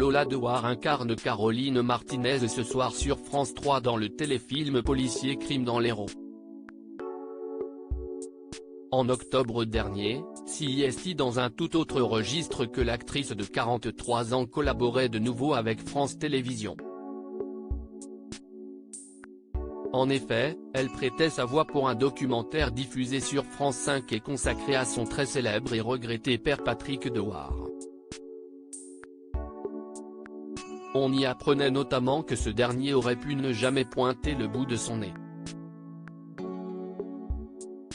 Lola Dewar incarne Caroline Martinez ce soir sur France 3 dans le téléfilm policier Crime dans l'Hérault. En octobre dernier, CIST dans un tout autre registre que l'actrice de 43 ans collaborait de nouveau avec France Télévisions. En effet, elle prêtait sa voix pour un documentaire diffusé sur France 5 et consacré à son très célèbre et regretté père Patrick Dewar. On y apprenait notamment que ce dernier aurait pu ne jamais pointer le bout de son nez.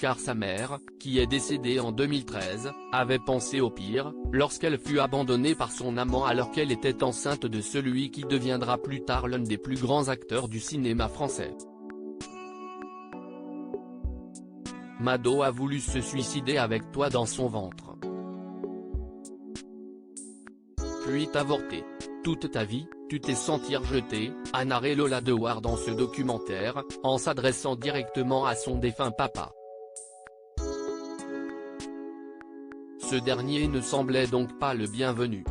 Car sa mère, qui est décédée en 2013, avait pensé au pire, lorsqu'elle fut abandonnée par son amant alors qu'elle était enceinte de celui qui deviendra plus tard l'un des plus grands acteurs du cinéma français. Mado a voulu se suicider avec toi dans son ventre. Puis avorté. Toute ta vie, tu t'es senti rejeté, a narré Lola Dewar dans ce documentaire, en s'adressant directement à son défunt papa. Ce dernier ne semblait donc pas le bienvenu.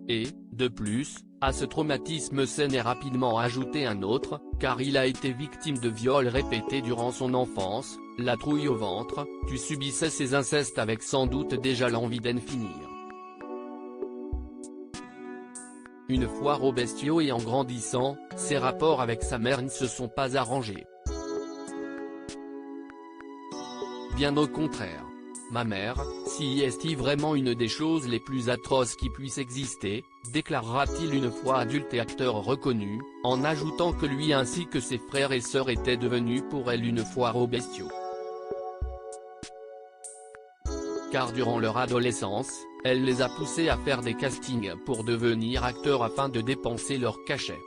Et, de plus, à ce traumatisme s'en est rapidement ajouté un autre, car il a été victime de viols répétés durant son enfance, la trouille au ventre, tu subissais ces incestes avec sans doute déjà l'envie d'en finir. Une fois au bestiau et en grandissant, ses rapports avec sa mère ne se sont pas arrangés. Bien au contraire. Ma mère, si est vraiment une des choses les plus atroces qui puissent exister, déclarera-t-il une fois adulte et acteur reconnu, en ajoutant que lui ainsi que ses frères et sœurs étaient devenus pour elle une foire aux bestiaux. Car durant leur adolescence, elle les a poussés à faire des castings pour devenir acteurs afin de dépenser leur cachet.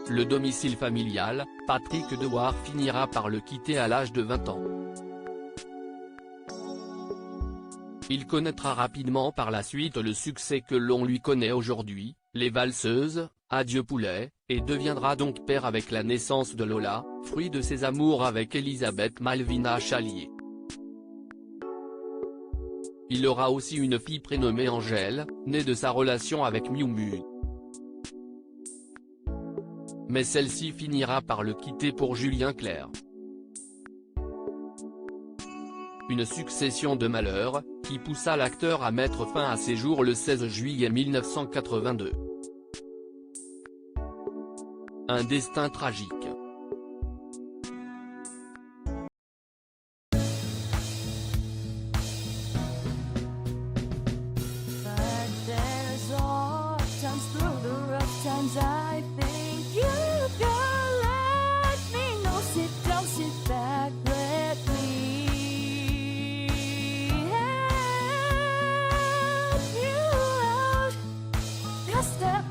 Le domicile familial, Patrick Dewar finira par le quitter à l'âge de 20 ans. Il connaîtra rapidement par la suite le succès que l'on lui connaît aujourd'hui, Les Valseuses, Adieu poulet, et deviendra donc père avec la naissance de Lola, fruit de ses amours avec Elisabeth Malvina Chalier. Il aura aussi une fille prénommée Angèle, née de sa relation avec Miu Miu. Mais celle-ci finira par le quitter pour Julien Clerc. Une succession de malheurs, qui poussa l'acteur à mettre fin à ses jours le 16 juillet 1982. Un destin tragique. I think you can let me know. Sit down, sit back, let me help you out. Just step